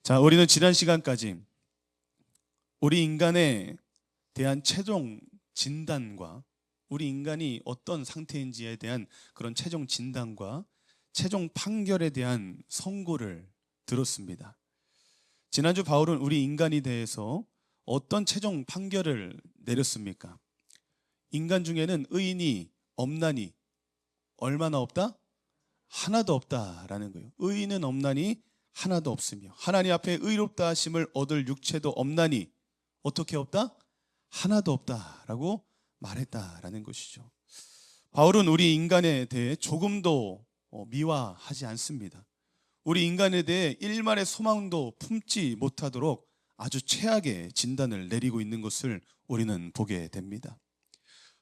자, 우리는 지난 시간까지 우리 인간에 대한 최종 진단과 우리 인간이 어떤 상태인지에 대한 그런 최종 진단과 최종 판결에 대한 선고를 들었습니다. 지난주 바울은 우리 인간에 대해서 어떤 최종 판결을 내렸습니까? 인간 중에는 의인이 없나니 얼마나 없다? 하나도 없다라는 거예요. 의인은 없나니 하나도 없으며 하나님 앞에 의롭다 하심을 얻을 육체도 없나니 어떻게 없다? 하나도 없다라고 말했다라는 것이죠. 바울은 우리 인간에 대해 조금도 미화하지 않습니다. 우리 인간에 대해 일말의 소망도 품지 못하도록 아주 최악의 진단을 내리고 있는 것을 우리는 보게 됩니다.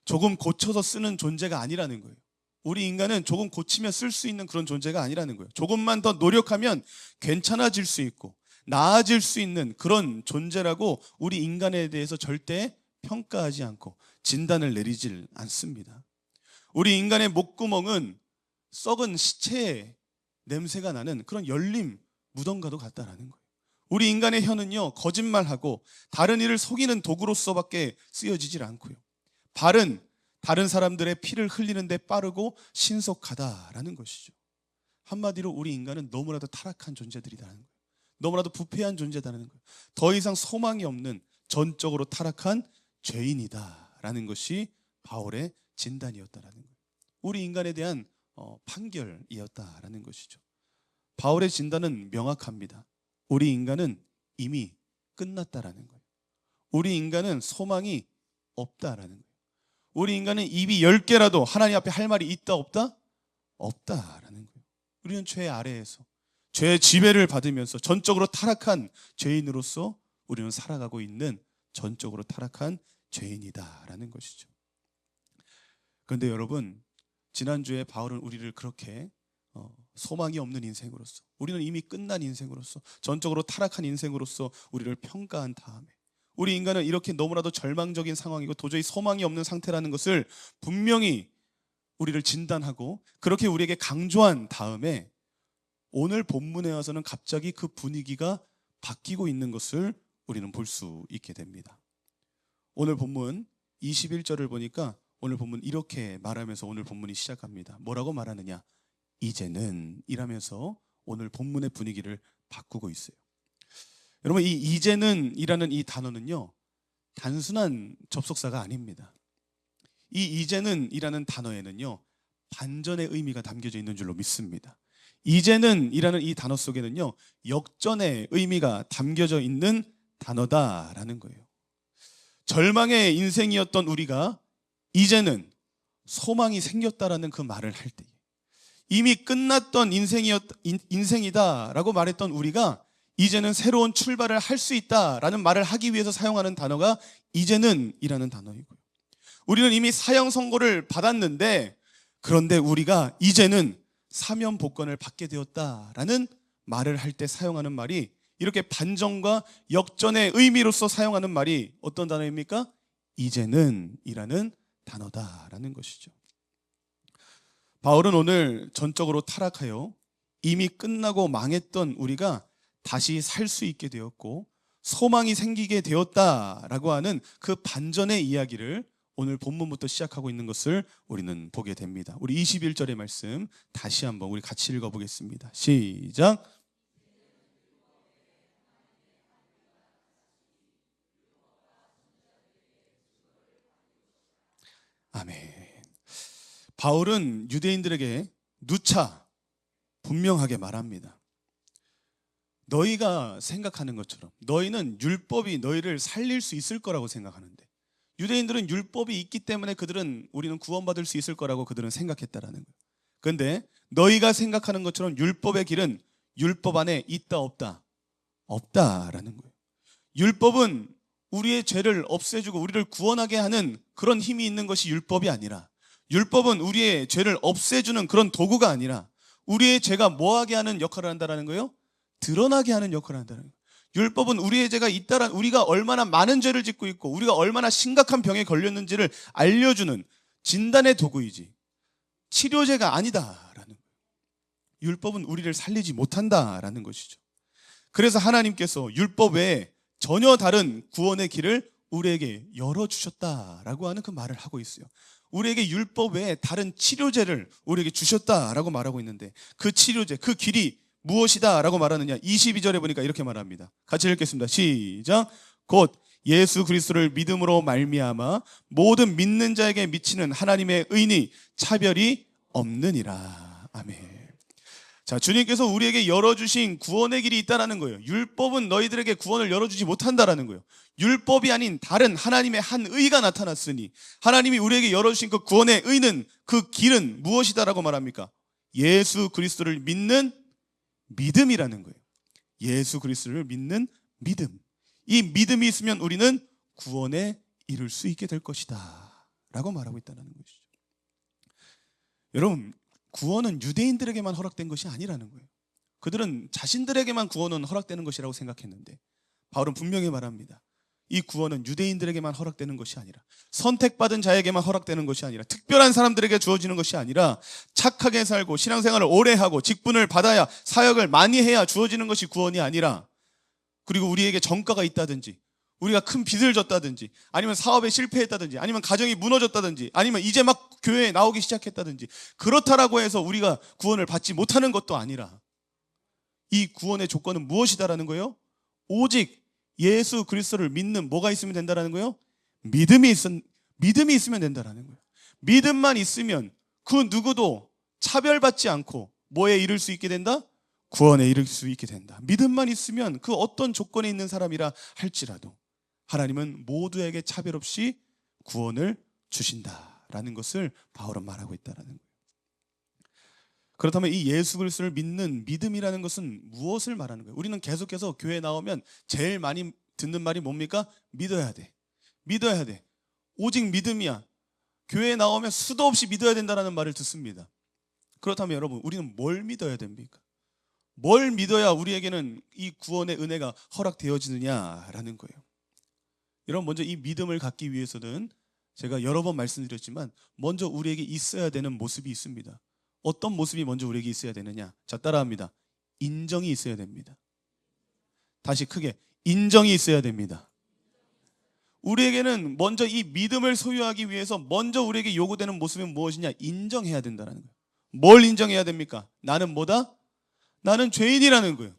조금 고쳐서 쓰는 존재가 아니라는 거예요. 우리 인간은 조금 고치면 쓸 수 있는 그런 존재가 아니라는 거예요. 조금만 더 노력하면 괜찮아질 수 있고 나아질 수 있는 그런 존재라고 우리 인간에 대해서 절대 평가하지 않고 진단을 내리질 않습니다. 우리 인간의 목구멍은 썩은 시체의 냄새가 나는 그런 열림 무덤과도 같다라는 거예요. 우리 인간의 혀는요, 거짓말하고 다른 이를 속이는 도구로서밖에 쓰여지질 않고요. 발은 다른 사람들의 피를 흘리는데 빠르고 신속하다라는 것이죠. 한마디로 우리 인간은 너무나도 타락한 존재들이라는 거예요. 너무나도 부패한 존재다라는 거예요. 더 이상 소망이 없는 전적으로 타락한 죄인이다라는 것이 바울의 진단이었다라는 거예요. 우리 인간에 대한 판결이었다라는 것이죠. 바울의 진단은 명확합니다. 우리 인간은 이미 끝났다라는 거예요. 우리 인간은 소망이 없다라는 거예요. 우리 인간은 입이 10개라도 하나님 앞에 할 말이 있다 없다? 없다라는 거예요. 우리는 죄 아래에서 죄의 지배를 받으면서 전적으로 타락한 죄인으로서 우리는 살아가고 있는 전적으로 타락한 죄인이다라는 것이죠. 그런데 여러분, 지난주에 바울은 우리를 그렇게 소망이 없는 인생으로서, 우리는 이미 끝난 인생으로서, 전적으로 타락한 인생으로서 우리를 평가한 다음에 우리 인간은 이렇게 너무나도 절망적인 상황이고 도저히 소망이 없는 상태라는 것을 분명히 우리를 진단하고 그렇게 우리에게 강조한 다음에 오늘 본문에 와서는 갑자기 그 분위기가 바뀌고 있는 것을 우리는 볼 수 있게 됩니다. 오늘 본문 21절을 보니까 오늘 본문 이렇게 말하면서 오늘 본문이 시작합니다. 뭐라고 말하느냐? 이제는 이라면서 오늘 본문의 분위기를 바꾸고 있어요. 여러분, 이 이제는 이라는 이 단어는요, 단순한 접속사가 아닙니다. 이 이제는 이라는 단어에는요, 반전의 의미가 담겨져 있는 줄로 믿습니다. 이제는 이라는 이 단어 속에는요, 역전의 의미가 담겨져 있는 단어다라는 거예요. 절망의 인생이었던 우리가 이제는 소망이 생겼다라는 그 말을 할 때, 이미 끝났던 인생이다라고 말했던 우리가 이제는 새로운 출발을 할 수 있다라는 말을 하기 위해서 사용하는 단어가 이제는 이라는 단어이고요. 우리는 이미 사형 선고를 받았는데 그런데 우리가 이제는 사면 복권을 받게 되었다라는 말을 할 때 사용하는 말이 이렇게 반전과 역전의 의미로서 사용하는 말이 어떤 단어입니까? 이제는 이라는 단어다라는 것이죠. 바울은 오늘 전적으로 타락하여 이미 끝나고 망했던 우리가 다시 살 수 있게 되었고 소망이 생기게 되었다라고 하는 그 반전의 이야기를 오늘 본문부터 시작하고 있는 것을 우리는 보게 됩니다. 우리 21절의 말씀 다시 한번 우리 같이 읽어보겠습니다. 시작. 아멘. 바울은 유대인들에게 누차 분명하게 말합니다. 너희가 생각하는 것처럼 너희는 율법이 너희를 살릴 수 있을 거라고 생각하는데 유대인들은 율법이 있기 때문에 우리는 구원받을 수 있을 거라고 그들은 생각했다라는 거예요. 그런데 너희가 생각하는 것처럼 율법의 길은 율법 안에 있다 없다? 없다라는 거예요. 율법은 우리의 죄를 없애주고 우리를 구원하게 하는 그런 힘이 있는 것이 율법이 아니라, 율법은 우리의 죄를 없애주는 그런 도구가 아니라 우리의 죄가 뭐하게 하는 역할을 한다는 거예요? 드러나게 하는 역할을 한다는 거예요. 율법은 우리의 죄가 있다란, 우리가 얼마나 많은 죄를 짓고 있고 우리가 얼마나 심각한 병에 걸렸는지를 알려주는 진단의 도구이지 치료제가 아니다라는 거예요. 율법은 우리를 살리지 못한다라는 것이죠. 그래서 하나님께서 율법 외에 전혀 다른 구원의 길을 우리에게 열어주셨다라고 하는 그 말을 하고 있어요. 우리에게 율법 외에 다른 치료제를 우리에게 주셨다라고 말하고 있는데, 그 치료제, 그 길이 무엇이다 라고 말하느냐? 22절에 보니까 이렇게 말합니다. 같이 읽겠습니다. 시작. 곧 예수 그리스도를 믿음으로 말미암아 모든 믿는 자에게 미치는 하나님의 의니 차별이 없느니라. 아멘. 자, 주님께서 우리에게 열어주신 구원의 길이 있다라는 거예요. 율법은 너희들에게 구원을 열어주지 못한다라는 거예요. 율법이 아닌 다른 하나님의 한 의가 나타났으니, 하나님이 우리에게 열어주신 그 구원의 의는, 그 길은 무엇이다라고 말합니까? 예수 그리스도를 믿는 믿음이라는 거예요. 예수 그리스도를 믿는 믿음. 이 믿음이 있으면 우리는 구원에 이를 수 있게 될 것이다 라고 말하고 있다는 것이죠. 여러분, 구원은 유대인들에게만 허락된 것이 아니라는 거예요. 그들은 자신들에게만 구원은 허락되는 것이라고 생각했는데, 바울은 분명히 말합니다. 이 구원은 유대인들에게만 허락되는 것이 아니라, 선택받은 자에게만 허락되는 것이 아니라, 특별한 사람들에게 주어지는 것이 아니라, 착하게 살고 신앙생활을 오래 하고 직분을 받아야, 사역을 많이 해야 주어지는 것이 구원이 아니라, 그리고 우리에게 전과가 있다든지, 우리가 큰 빚을 졌다든지, 아니면 사업에 실패했다든지, 아니면 가정이 무너졌다든지, 아니면 이제 막 교회에 나오기 시작했다든지, 그렇다라고 해서 우리가 구원을 받지 못하는 것도 아니라, 이 구원의 조건은 무엇이다라는 거예요? 오직 예수 그리스도를 믿는 뭐가 있으면 된다라는 거예요? 믿음이 있으면 된다라는 거예요. 믿음만 있으면 그 누구도 차별받지 않고 뭐에 이를 수 있게 된다? 구원에 이를 수 있게 된다. 믿음만 있으면 그 어떤 조건에 있는 사람이라 할지라도 하나님은 모두에게 차별 없이 구원을 주신다라는 것을 바울은 말하고 있다라는 거예요. 그렇다면 이 예수 그리스도를 믿는 믿음이라는 것은 무엇을 말하는 거예요? 우리는 계속해서 교회에 나오면 제일 많이 듣는 말이 뭡니까? 믿어야 돼. 믿어야 돼. 오직 믿음이야. 교회에 나오면 수도 없이 믿어야 된다는 말을 듣습니다. 그렇다면 여러분, 우리는 뭘 믿어야 됩니까? 뭘 믿어야 우리에게는 이 구원의 은혜가 허락되어지느냐라는 거예요. 여러분, 먼저 이 믿음을 갖기 위해서는 제가 여러 번 말씀드렸지만 먼저 우리에게 있어야 되는 모습이 있습니다. 어떤 모습이 먼저 우리에게 있어야 되느냐? 자, 따라합니다. 인정이 있어야 됩니다. 다시 크게, 인정이 있어야 됩니다. 우리에게는 먼저 이 믿음을 소유하기 위해서 먼저 우리에게 요구되는 모습은 무엇이냐? 인정해야 된다는 거예요. 뭘 인정해야 됩니까? 나는 뭐다? 나는 죄인이라는 거예요.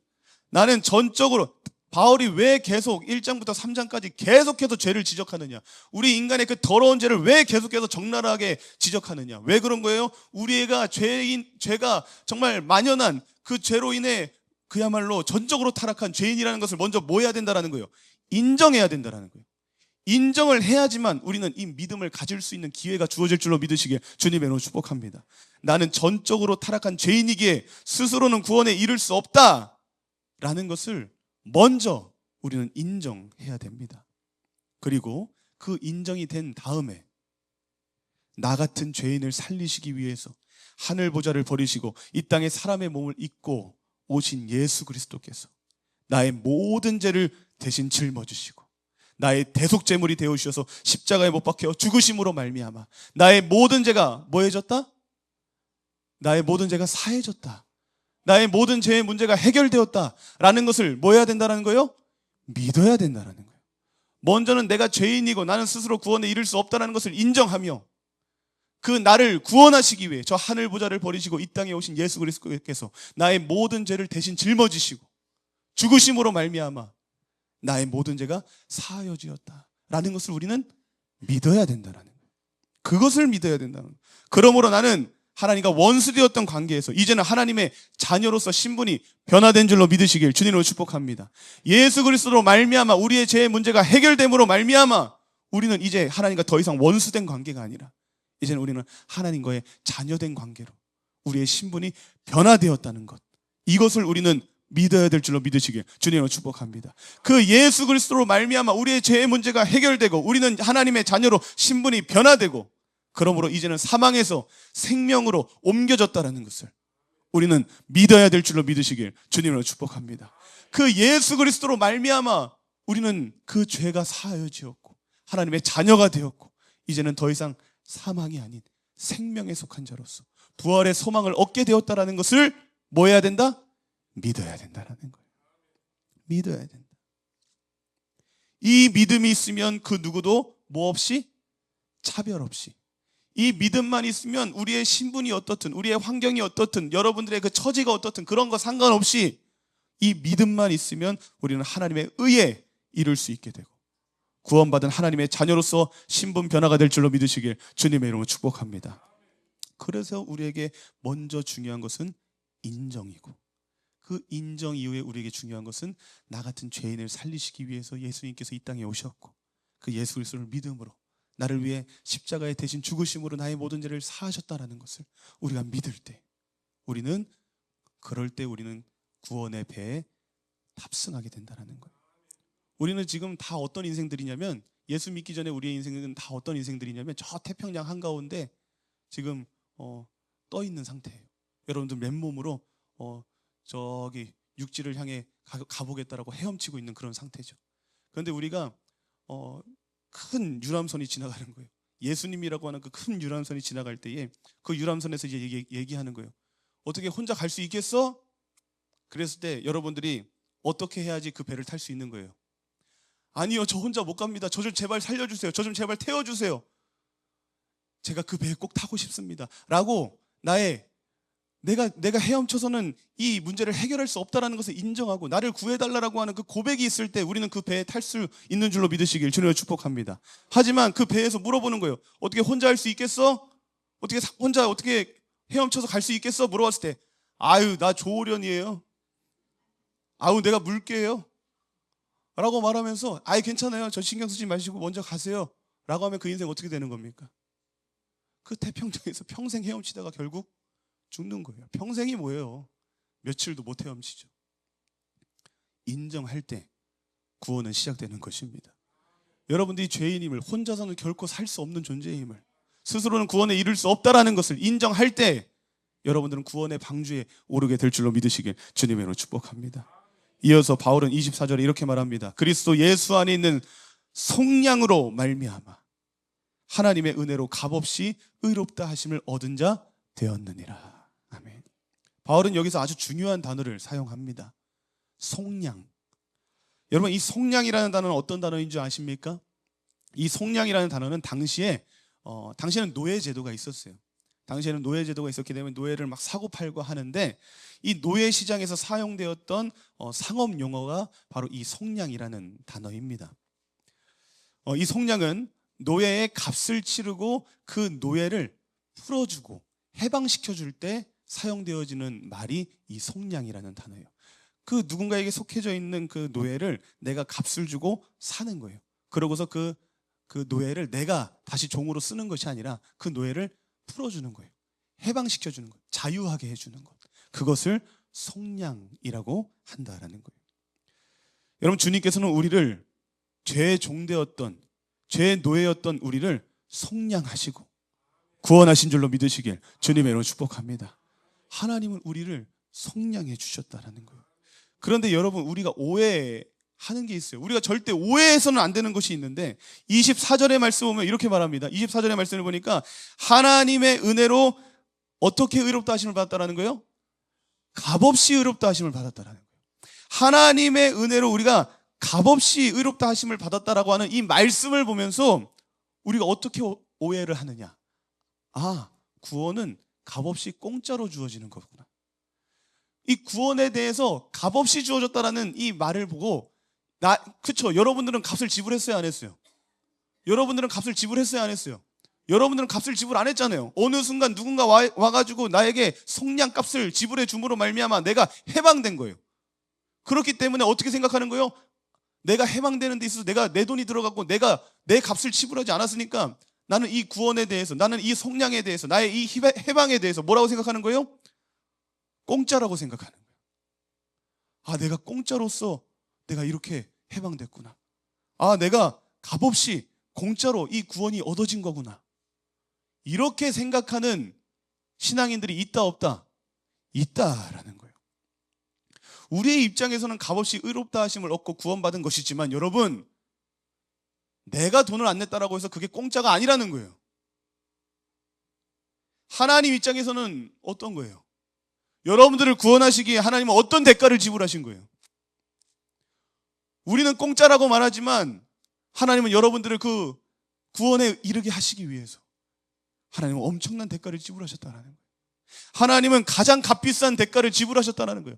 나는 전적으로, 바울이 왜 계속 1장부터 3장까지 계속해서 죄를 지적하느냐? 우리 인간의 그 더러운 죄를 왜 계속해서 적나라하게 지적하느냐? 왜 그런 거예요? 우리가 죄가 정말 만연한 그 죄로 인해 그야말로 전적으로 타락한 죄인이라는 것을 먼저 뭐 해야 된다는 거예요? 인정해야 된다는 거예요. 인정을 해야지만 우리는 이 믿음을 가질 수 있는 기회가 주어질 줄로 믿으시길 주님의 이름으로 축복합니다. 나는 전적으로 타락한 죄인이기에 스스로는 구원에 이를 수 없다라는 것을 먼저 우리는 인정해야 됩니다. 그리고 그 인정이 된 다음에 나 같은 죄인을 살리시기 위해서 하늘 보좌를 버리시고 이 땅에 사람의 몸을 입고 오신 예수 그리스도께서 나의 모든 죄를 대신 짊어지시고 나의 대속제물이 되어주셔서 십자가에 못 박혀 죽으심으로 말미암아 나의 모든 죄가 뭐해졌다? 나의 모든 죄가 사해졌다. 나의 모든 죄의 문제가 해결되었다라는 것을 뭐 해야 된다는 거예요? 믿어야 된다는 거예요. 먼저는 내가 죄인이고 나는 스스로 구원에 이를 수 없다는 것을 인정하며 그 나를 구원하시기 위해 저 하늘 보좌를 버리시고 이 땅에 오신 예수 그리스도께서 나의 모든 죄를 대신 짊어지시고 죽으심으로 말미암아 나의 모든 죄가 사하여지었다라는 것을 우리는 믿어야 된다는 거예요. 그것을 믿어야 된다는 거예요. 그러므로 나는 하나님과 원수되었던 관계에서 이제는 하나님의 자녀로서 신분이 변화된 줄로 믿으시길 주님으로 축복합니다. 예수 그리스도로 말미암아 우리의 죄의 문제가 해결됨으로 말미암아 우리는 이제 하나님과 더 이상 원수된 관계가 아니라 이제는 우리는 하나님과의 자녀된 관계로 우리의 신분이 변화되었다는 것, 이것을 우리는 믿어야 될 줄로 믿으시길 주님으로 축복합니다. 그 예수 그리스도로 말미암아 우리의 죄의 문제가 해결되고 우리는 하나님의 자녀로 신분이 변화되고 그러므로 이제는 사망에서 생명으로 옮겨졌다는 것을 우리는 믿어야 될 줄로 믿으시길 주님으로 축복합니다. 그 예수 그리스도로 말미암아 우리는 그 죄가 사하여지었고 하나님의 자녀가 되었고 이제는 더 이상 사망이 아닌 생명에 속한 자로서 부활의 소망을 얻게 되었다는 것을 뭐 해야 된다? 믿어야 된다는 거예요. 믿어야 된다. 이 믿음이 있으면 그 누구도 뭐 없이? 차별 없이. 이 믿음만 있으면 우리의 신분이 어떻든, 우리의 환경이 어떻든, 여러분들의 그 처지가 어떻든 그런 거 상관없이 이 믿음만 있으면 우리는 하나님의 의에 이룰 수 있게 되고 구원받은 하나님의 자녀로서 신분 변화가 될 줄로 믿으시길 주님의 이름으로 축복합니다. 그래서 우리에게 먼저 중요한 것은 인정이고, 그 인정 이후에 우리에게 중요한 것은 나 같은 죄인을 살리시기 위해서 예수님께서 이 땅에 오셨고, 그 예수 그리스도를 믿음으로 나를 위해 십자가에 대신 죽으심으로 나의 모든 죄를 사하셨다는 것을 우리가 믿을 때, 그럴 때 우리는 구원의 배에 탑승하게 된다는 거예요. 우리는 지금 다 어떤 인생들이냐면, 예수 믿기 전에 우리의 인생은 다 어떤 인생들이냐면 저 태평양 한가운데 지금 떠 있는 상태예요. 여러분들 맨몸으로 저기 육지를 향해 가보겠다라고 헤엄치고 있는 그런 상태죠. 그런데 우리가 큰 유람선이 지나가는 거예요. 예수님이라고 하는 그 큰 유람선이 지나갈 때에 그 유람선에서 이제 얘기하는 거예요. 어떻게 혼자 갈 수 있겠어? 그랬을 때 여러분들이 어떻게 해야지 그 배를 탈 수 있는 거예요? 아니요, 저 혼자 못 갑니다. 저 좀 제발 살려주세요. 저 좀 제발 태워주세요. 제가 그 배에 꼭 타고 싶습니다 라고 내가 헤엄쳐서는 이 문제를 해결할 수 없다는 것을 인정하고 나를 구해달라고 하는 그 고백이 있을 때 우리는 그 배에 탈 수 있는 줄로 믿으시길 주님을 축복합니다. 하지만 그 배에서 물어보는 거예요. 어떻게 혼자 할 수 있겠어? 혼자 어떻게 헤엄쳐서 갈 수 있겠어? 물어봤을 때 아유, 나 조오련이에요. 아우, 내가 물개예요 라고 말하면서 아이, 괜찮아요. 저 신경 쓰지 마시고 먼저 가세요 라고 하면 그 인생 어떻게 되는 겁니까? 그 태평양에서 평생 헤엄치다가 결국 죽는 거예요. 평생이 뭐예요? 며칠도 못 헤엄치죠. 인정할 때 구원은 시작되는 것입니다. 여러분들이 죄인임을, 혼자서는 결코 살 수 없는 존재임을, 스스로는 구원에 이를 수 없다는 것을 인정할 때 여러분들은 구원의 방주에 오르게 될 줄로 믿으시길 주님의 이름으로 축복합니다. 이어서 바울은 24절에 이렇게 말합니다. 그리스도 예수 안에 있는 속량으로 말미암아 하나님의 은혜로 값없이 의롭다 하심을 얻은 자 되었느니라. 아멘. 바울은 여기서 아주 중요한 단어를 사용합니다. 속량. 여러분, 이 속량이라는 단어는 어떤 단어인 줄 아십니까? 이 속량이라는 단어는 당시에는 노예 제도가 있었어요. 당시에는 노예 제도가 있었기 때문에 노예를 막 사고 팔고 하는데, 이 노예 시장에서 사용되었던 상업 용어가 바로 이 속량이라는 단어입니다. 이 속량은 노예의 값을 치르고 그 노예를 풀어주고 해방시켜줄 때 사용되어지는 말이 이 속량이라는 단어예요. 그 누군가에게 속해져 있는 그 노예를 내가 값을 주고 사는 거예요. 그러고서 그 노예를 내가 다시 종으로 쓰는 것이 아니라 그 노예를 풀어주는 거예요. 해방시켜주는 것, 자유하게 해주는 것, 그것을 속량이라고 한다라는 거예요. 여러분, 주님께서는 우리를 죄의 종되었던, 죄의 노예였던 우리를 속량하시고 구원하신 줄로 믿으시길 주님의 이름으로 축복합니다. 하나님은 우리를 속량해 주셨다라는 거예요. 그런데 여러분, 우리가 오해하는 게 있어요. 우리가 절대 오해해서는 안 되는 것이 있는데 24절의 말씀 보면 이렇게 말합니다. 24절의 말씀을 보니까 하나님의 은혜로 어떻게 의롭다 하심을 받았다라는 거예요? 값없이 의롭다 하심을 받았다라는 거예요. 하나님의 은혜로 우리가 값없이 의롭다 하심을 받았다라고 하는 이 말씀을 보면서 우리가 어떻게 오해를 하느냐? 아, 구원은 값없이 공짜로 주어지는 거구나. 이 구원에 대해서 값없이 주어졌다라는 이 말을 보고 그쵸? 여러분들은 값을 지불했어요, 안 했어요? 여러분들은 값을 지불했어요, 안 했어요? 여러분들은 값을 지불 안 했잖아요. 어느 순간 누군가 와가지고 나에게 속량값을 지불해 줌으로 말미암아 내가 해방된 거예요. 그렇기 때문에 어떻게 생각하는 거예요? 내가 해방되는 데 있어서 내가 내 돈이 들어갔고 내가 내 값을 지불하지 않았으니까 나는 이 구원에 대해서, 나는 이 속량에 대해서, 나의 이 해방에 대해서 뭐라고 생각하는 거예요? 공짜라고 생각하는 거예요. 아, 내가 공짜로서 내가 이렇게 해방됐구나. 아, 내가 값없이 공짜로 이 구원이 얻어진 거구나. 이렇게 생각하는 신앙인들이 있다 없다? 있다라는 거예요. 우리의 입장에서는 값없이 의롭다 하심을 얻고 구원받은 것이지만 여러분, 내가 돈을 안 냈다라고 해서 그게 공짜가 아니라는 거예요. 하나님 입장에서는 어떤 거예요? 여러분들을 구원하시기에 하나님은 어떤 대가를 지불하신 거예요? 우리는 공짜라고 말하지만 하나님은 여러분들을 그 구원에 이르게 하시기 위해서 하나님은 엄청난 대가를 지불하셨다는 거예요. 하나님은 가장 값비싼 대가를 지불하셨다는 거예요.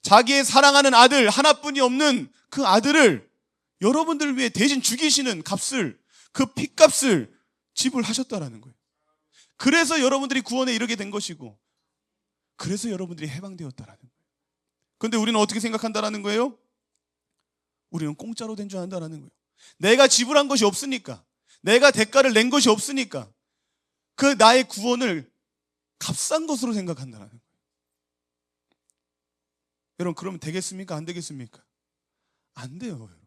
자기의 사랑하는 아들 하나뿐이 없는 그 아들을 여러분들을 위해 대신 죽이시는 값을, 그 핏값을 지불하셨다는 거예요. 그래서 여러분들이 구원에 이르게 된 것이고, 그래서 여러분들이 해방되었다는 거예요. 그런데 우리는 어떻게 생각한다는 거예요? 우리는 공짜로 된 줄 안다는 거예요. 내가 지불한 것이 없으니까, 내가 대가를 낸 것이 없으니까 그 나의 구원을 값싼 것으로 생각한다는 거예요. 여러분, 그러면 되겠습니까? 안 되겠습니까? 안 돼요, 여러분.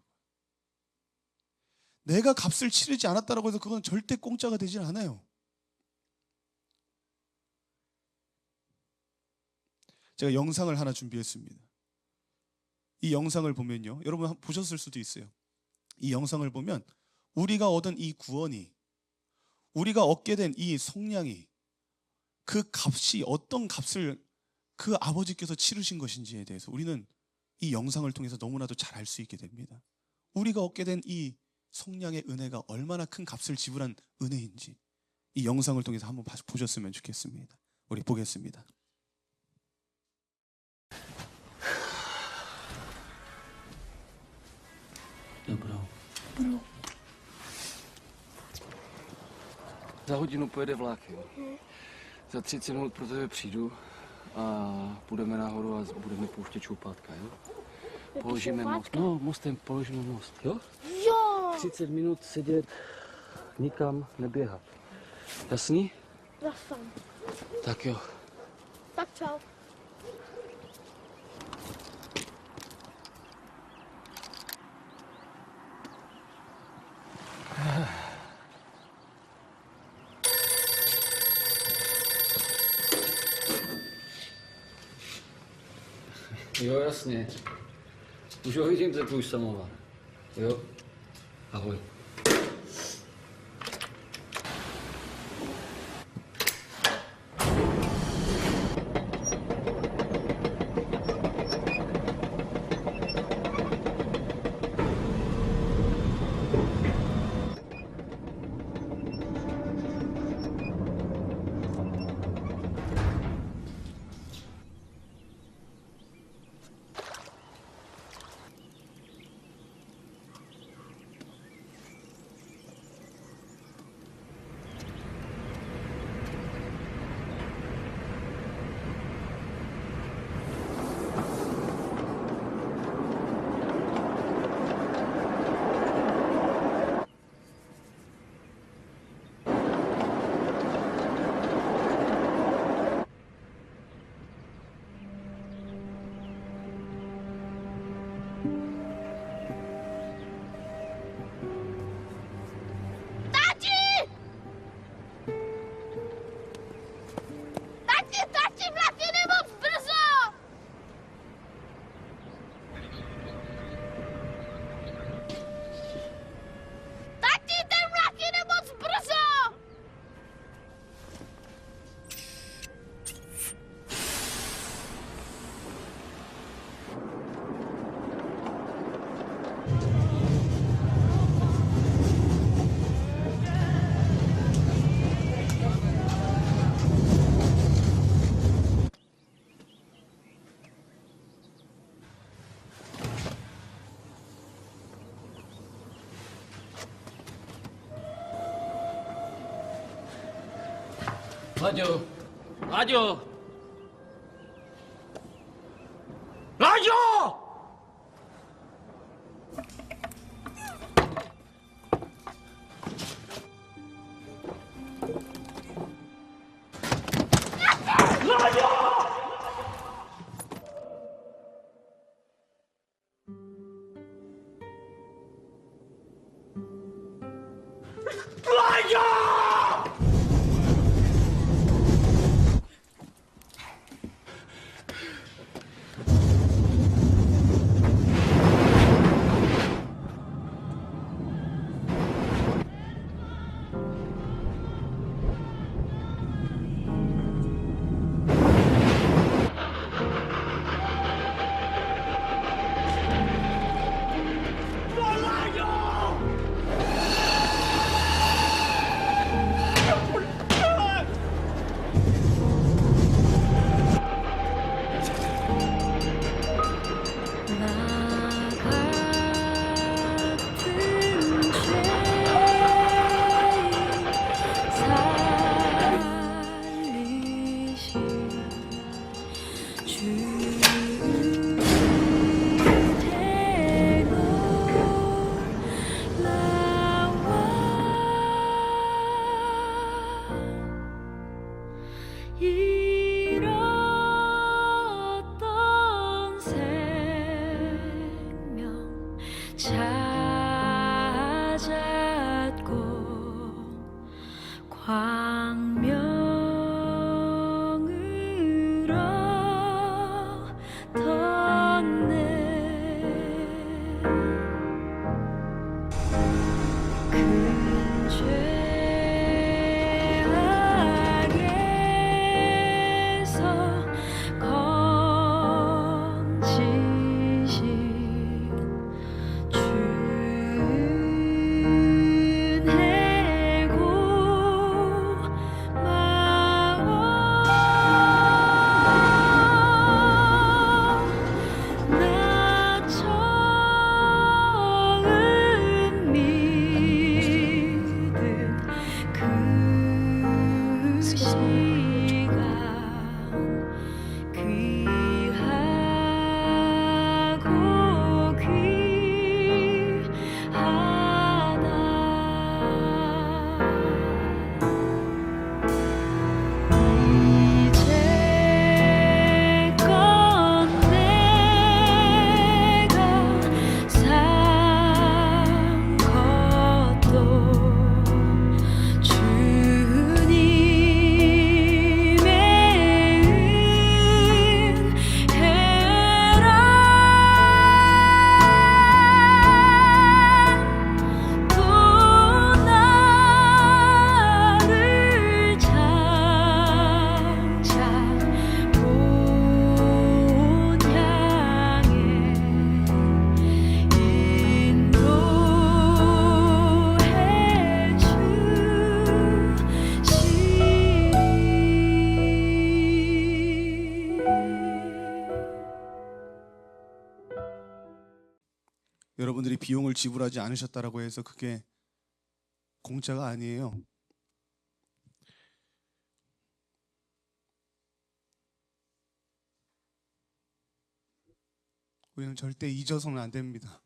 내가 값을 치르지 않았다고 해서 그건 절대 공짜가 되질 않아요. 제가 영상을 하나 준비했습니다. 이 영상을 보면요, 여러분 보셨을 수도 있어요. 이 영상을 보면 우리가 얻은 이 구원이, 우리가 얻게 된 이 속량이, 그 값이 어떤 값을 그 아버지께서 치르신 것인지에 대해서 우리는 이 영상을 통해서 너무나도 잘 알 수 있게 됩니다. 우리가 얻게 된 이 속량의 은혜가 얼마나 큰 값을 지불한 은혜인지 이 영상을 통해서 한번 보셨으면 좋겠습니다. 우리 보겠습니다. Dobrou. Za hodinu pojede vlak, jo. Za 30 minut pro tebe přijdu a půjdeme nahoru a budeme pouštět šoupátka, jo. Položíme most. No, mostem položíme most, jo? Jo! 30 minut sedět, nikam neběhat. Jasný? Jasný. Tak jo. Tak čau. Jo, jasně. Už ho vidím, ten tvůj samovar. Jo? Ahoj. Tati, vlak jede moc brzo! Tati, ten vlak jede moc brzo! Láďo! Láďo! Láďo! 찾았고 광명으로 떴네. 큰 죄악에서 건지신 주의 고마워. 나 처음 믿은 그 시간 귀하고 이제껏 내가 산 것도 주님의 은혜라. 또 나를 장차 본 향해 인도해 주시리. 여러분들이 비용을 지불하지 않으셨다라고 해서 그게 공짜가 아니에요. 우리는 절대 잊어서는 안 됩니다.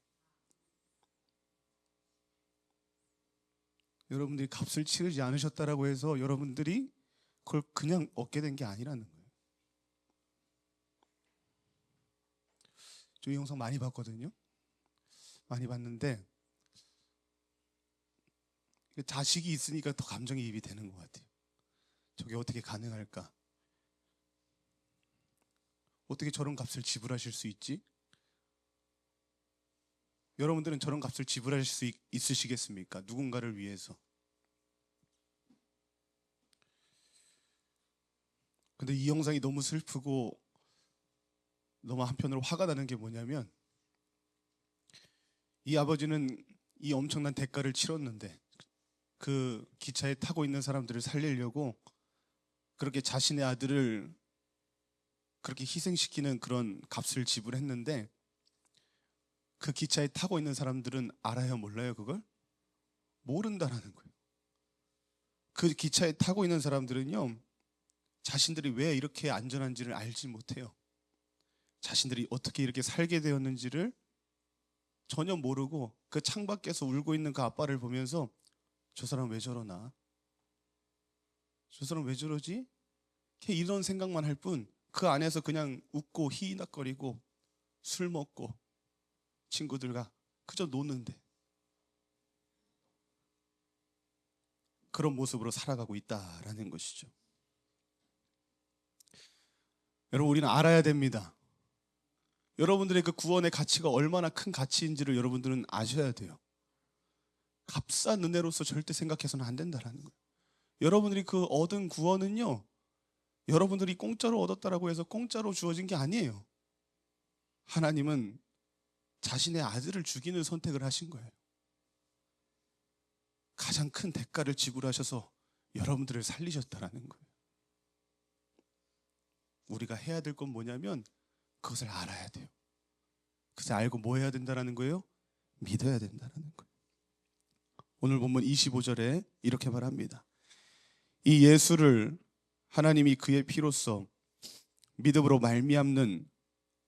여러분들이 값을 치르지 않으셨다라고 해서 여러분들이 그걸 그냥 얻게 된 게 아니라는 거예요. 저 이 영상 많이 봤거든요. 많이 봤는데 자식이 있으니까 더 감정이입이 되는 것 같아요. 저게 어떻게 가능할까? 어떻게 저런 값을 지불하실 수 있지? 여러분들은 저런 값을 지불하실 수 있으시겠습니까? 누군가를 위해서. 근데 이 영상이 너무 슬프고 너무 한편으로 화가 나는 게 뭐냐면, 이 아버지는 이 엄청난 대가를 치렀는데 그 기차에 타고 있는 사람들을 살리려고 그렇게 자신의 아들을 그렇게 희생시키는 그런 값을 지불했는데, 그 기차에 타고 있는 사람들은 알아요, 몰라요? 그걸? 모른다라는 거예요. 그 기차에 타고 있는 사람들은요, 자신들이 왜 이렇게 안전한지를 알지 못해요. 자신들이 어떻게 이렇게 살게 되었는지를 전혀 모르고 그 창밖에서 울고 있는 그 아빠를 보면서 저 사람 왜 저러나? 저 사람 왜 저러지? 이런 생각만 할 뿐 그 안에서 그냥 웃고 희낙거리고 술 먹고 친구들과 그저 노는데, 그런 모습으로 살아가고 있다라는 것이죠. 여러분, 우리는 알아야 됩니다. 여러분들의 그 구원의 가치가 얼마나 큰 가치인지를 여러분들은 아셔야 돼요. 값싼 은혜로서 절대 생각해서는 안 된다라는 거예요. 여러분들이 그 얻은 구원은요, 여러분들이 공짜로 얻었다라고 해서 공짜로 주어진 게 아니에요. 하나님은 자신의 아들을 죽이는 선택을 하신 거예요. 가장 큰 대가를 지불하셔서 여러분들을 살리셨다라는 거예요. 우리가 해야 될 건 뭐냐면 그것을 알아야 돼요. 그것을 알고 뭐 해야 된다라는 거예요? 믿어야 된다라는 거예요. 오늘 본문 25절에 이렇게 말합니다. 이 예수를 하나님이 그의 피로써 믿음으로 말미암는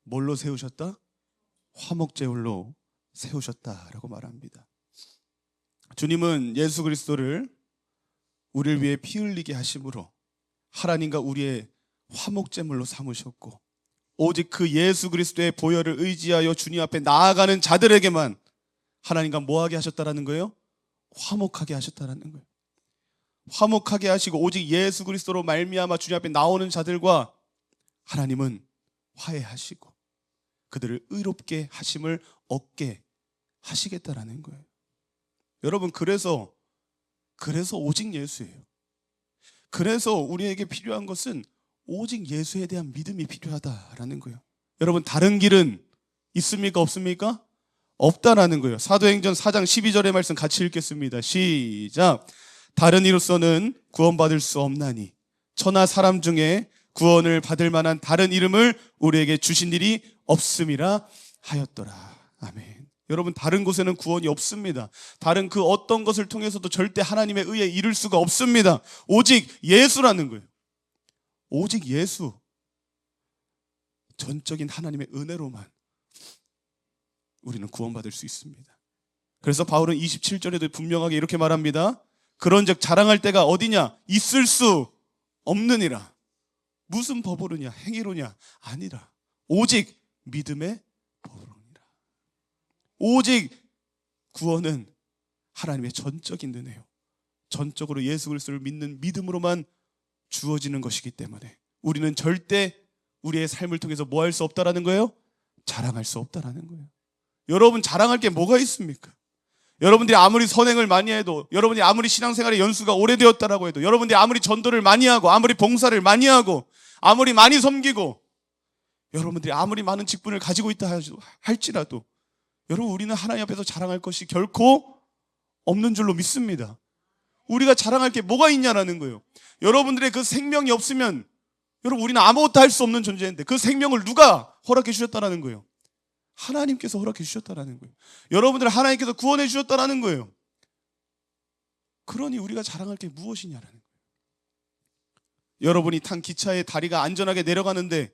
뭘로 세우셨다? 화목제물로 세우셨다라고 말합니다. 주님은 예수 그리스도를 우리를 위해 피 흘리게 하심으로 하나님과 우리의 화목제물로 삼으셨고, 오직 그 예수 그리스도의 보혈을 의지하여 주님 앞에 나아가는 자들에게만 하나님과 뭐하게 하셨다라는 거예요? 화목하게 하셨다라는 거예요. 화목하게 하시고 오직 예수 그리스도로 말미암아 주님 앞에 나오는 자들과 하나님은 화해하시고 그들을 의롭게 하심을 얻게 하시겠다라는 거예요. 여러분, 그래서 오직 예수예요. 그래서 우리에게 필요한 것은 오직 예수에 대한 믿음이 필요하다라는 거예요. 여러분, 다른 길은 있습니까? 없습니까? 없다라는 거예요. 사도행전 4장 12절의 말씀 같이 읽겠습니다. 시작. 다른 이로서는 구원받을 수 없나니 천하 사람 중에 구원을 받을 만한 다른 이름을 우리에게 주신 일이 없음이라 하였더라. 아멘. 여러분, 다른 곳에는 구원이 없습니다. 다른 그 어떤 것을 통해서도 절대 하나님의 의에 이를 수가 없습니다. 오직 예수라는 거예요. 오직 예수. 전적인 하나님의 은혜로만 우리는 구원받을 수 있습니다. 그래서 바울은 27절에도 분명하게 이렇게 말합니다. 그런즉 자랑할 때가 어디냐? 있을 수 없느니라. 무슨 법으로냐? 행위로냐? 아니라 오직 믿음의 법으로니라. 오직 구원은 하나님의 전적인 은혜요, 전적으로 예수 그리스도를 믿는 믿음으로만 주어지는 것이기 때문에 우리는 절대 우리의 삶을 통해서 뭐 할 수 없다라는 거예요? 자랑할 수 없다라는 거예요. 여러분, 자랑할 게 뭐가 있습니까? 여러분들이 아무리 선행을 많이 해도, 여러분이 아무리 신앙생활의 연수가 오래되었다라고 해도, 여러분들이 아무리 전도를 많이 하고, 아무리 봉사를 많이 하고, 아무리 많이 섬기고, 여러분들이 아무리 많은 직분을 가지고 있다 할지라도 여러분, 우리는 하나님 앞에서 자랑할 것이 결코 없는 줄로 믿습니다. 우리가 자랑할 게 뭐가 있냐라는 거예요. 여러분들의 그 생명이 없으면 여러분, 우리는 아무것도 할 수 없는 존재인데 그 생명을 누가 허락해 주셨다라는 거예요? 하나님께서 허락해 주셨다라는 거예요. 여러분들을 하나님께서 구원해 주셨다라는 거예요. 그러니 우리가 자랑할 게 무엇이냐라는 거예요. 여러분이 탄 기차의 다리가 안전하게 내려가는데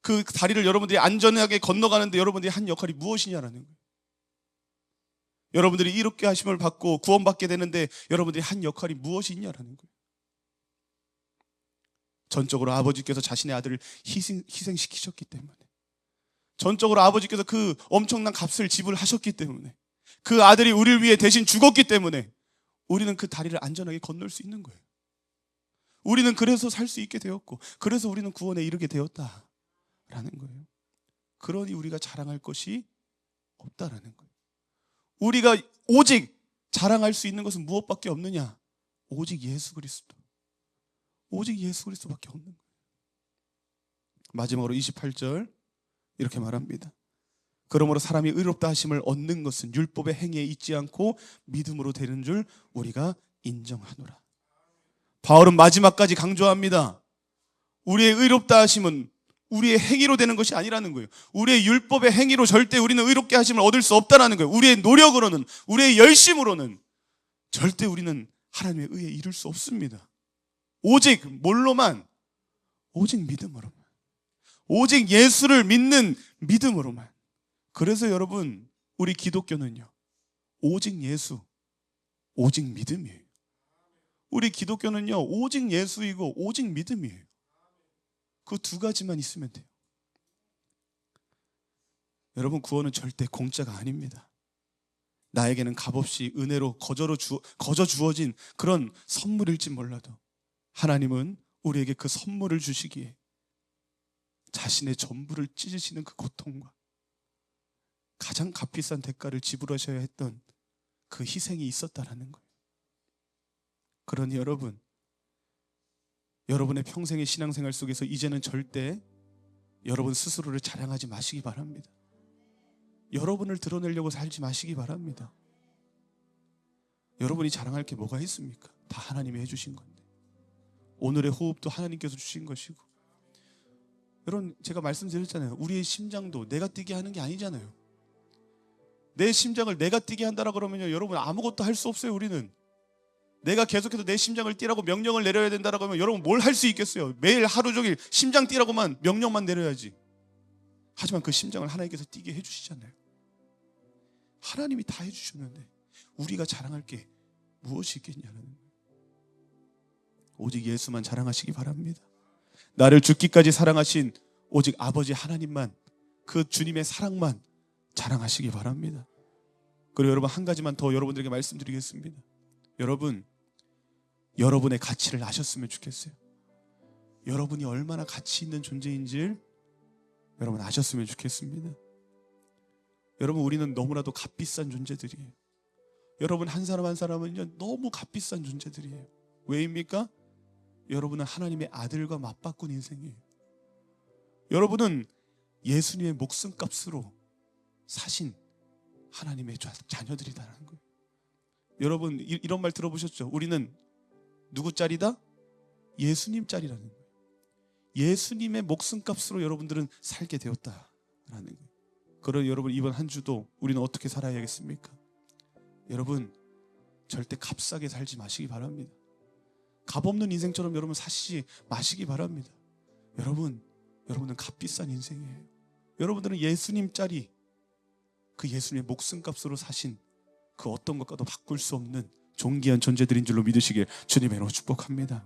그 다리를 여러분들이 안전하게 건너가는데 여러분들이 한 역할이 무엇이냐라는 거예요. 여러분들이 이롭게 하심을 받고 구원받게 되는데 여러분들이 한 역할이 무엇이 있냐라는 거예요. 전적으로 아버지께서 자신의 아들을 희생시키셨기 때문에, 전적으로 아버지께서 그 엄청난 값을 지불하셨기 때문에, 그 아들이 우리를 위해 대신 죽었기 때문에 우리는 그 다리를 안전하게 건널 수 있는 거예요. 우리는 그래서 살 수 있게 되었고, 그래서 우리는 구원에 이르게 되었다라는 거예요. 그러니 우리가 자랑할 것이 없다라는 거예요. 우리가 오직 자랑할 수 있는 것은 무엇밖에 없느냐? 오직 예수 그리스도. 오직 예수 그리스도밖에 없는 거예요. 마지막으로 28절 이렇게 말합니다. 그러므로 사람이 의롭다 하심을 얻는 것은 율법의 행위에 있지 않고 믿음으로 되는 줄 우리가 인정하노라. 바울은 마지막까지 강조합니다. 우리의 의롭다 하심은 우리의 행위로 되는 것이 아니라는 거예요. 우리의 율법의 행위로 절대 우리는 의롭게 하심을 얻을 수 없다는 거예요. 우리의 노력으로는, 우리의 열심으로는 절대 우리는 하나님의 의에 이를 수 없습니다. 오직 뭘로만? 오직 믿음으로만. 오직 예수를 믿는 믿음으로만. 그래서 여러분, 우리 기독교는요, 오직 예수, 오직 믿음이에요. 우리 기독교는요, 오직 예수이고 오직 믿음이에요. 그 두 가지만 있으면 돼요. 여러분, 구원은 절대 공짜가 아닙니다. 나에게는 값없이 은혜로 거저 주어진 그런 선물일지 몰라도 하나님은 우리에게 그 선물을 주시기에 자신의 전부를 찢으시는 그 고통과 가장 값비싼 대가를 지불하셔야 했던 그 희생이 있었다라는 거예요. 그러니 여러분의 평생의 신앙생활 속에서 이제는 절대 여러분 스스로를 자랑하지 마시기 바랍니다. 여러분을 드러내려고 살지 마시기 바랍니다. 여러분이 자랑할 게 뭐가 있습니까? 다 하나님이 해주신 건데, 오늘의 호흡도 하나님께서 주신 것이고, 여러분, 제가 말씀드렸잖아요. 우리의 심장도 내가 뛰게 하는 게 아니잖아요. 내 심장을 내가 뛰게 한다라 그러면요, 여러분 아무것도 할 수 없어요. 우리는 내가 계속해서 내 심장을 뛰라고 명령을 내려야 된다라고 하면 여러분 뭘 할 수 있겠어요? 매일 하루 종일 심장 뛰라고만 명령만 내려야지. 하지만 그 심장을 하나님께서 뛰게 해주시잖아요. 하나님이 다 해주셨는데 우리가 자랑할 게 무엇이 있겠냐는 거예요. 오직 예수만 자랑하시기 바랍니다. 나를 죽기까지 사랑하신 오직 아버지 하나님만, 그 주님의 사랑만 자랑하시기 바랍니다. 그리고 여러분 한 가지만 더 여러분들에게 말씀드리겠습니다. 여러분, 여러분의 가치를 아셨으면 좋겠어요. 여러분이 얼마나 가치 있는 존재인지를 여러분 아셨으면 좋겠습니다. 여러분, 우리는 너무나도 값비싼 존재들이에요. 여러분 한 사람 한 사람은요 너무 값비싼 존재들이에요. 왜입니까? 여러분은 하나님의 아들과 맞바꾼 인생이에요. 여러분은 예수님의 목숨값으로 사신 하나님의 자녀들이다라는 거예요. 여러분 이런 말 들어보셨죠? 우리는 누구 짤이다? 예수님 짤이라는 거예요. 예수님의 목숨값으로 여러분들은 살게 되었다라는 거예요. 그럼 여러분 이번 한 주도 우리는 어떻게 살아야겠습니까? 여러분 절대 값싸게 살지 마시기 바랍니다. 값없는 인생처럼 여러분 사시지 마시기 바랍니다. 여러분은 값비싼 인생이에요. 여러분들은 예수님 짤이 그 예수님의 목숨값으로 사신 그 어떤 것과도 바꿀 수 없는 존귀한 존재들인 줄로 믿으시길 주님의 이름으로 축복합니다.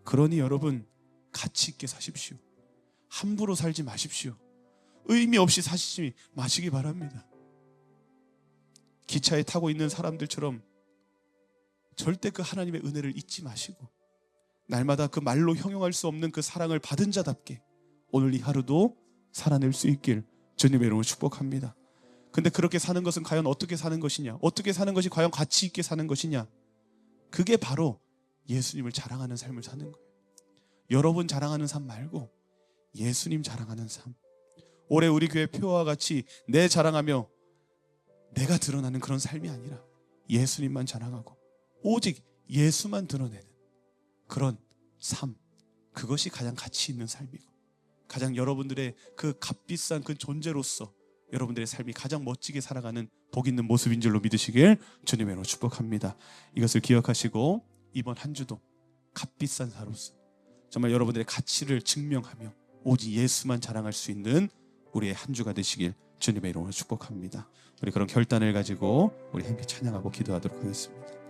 그러니 여러분 가치 있게 사십시오. 함부로 살지 마십시오. 의미 없이 사시지 마시기 바랍니다. 기차에 타고 있는 사람들처럼 절대 그 하나님의 은혜를 잊지 마시고 날마다 그 말로 형용할 수 없는 그 사랑을 받은 자답게 오늘 이 하루도 살아낼 수 있길 주님의 이름으로 축복합니다. 근데 그렇게 사는 것은 과연 어떻게 사는 것이냐? 어떻게 사는 것이 과연 가치 있게 사는 것이냐? 그게 바로 예수님을 자랑하는 삶을 사는 거예요. 여러분 자랑하는 삶 말고 예수님 자랑하는 삶. 올해 우리 교회 표와 같이 내 자랑하며 내가 드러나는 그런 삶이 아니라 예수님만 자랑하고 오직 예수만 드러내는 그런 삶. 그것이 가장 가치 있는 삶이고 가장 여러분들의 그 값비싼 그 존재로서 여러분들의 삶이 가장 멋지게 살아가는 복 있는 모습인 줄로 믿으시길 주님의 이름으로 축복합니다. 이것을 기억하시고 이번 한 주도 값비싼 사로서 정말 여러분들의 가치를 증명하며 오직 예수만 자랑할 수 있는 우리의 한 주가 되시길 주님의 이름으로 축복합니다. 우리 그런 결단을 가지고 우리 함께 찬양하고 기도하도록 하겠습니다.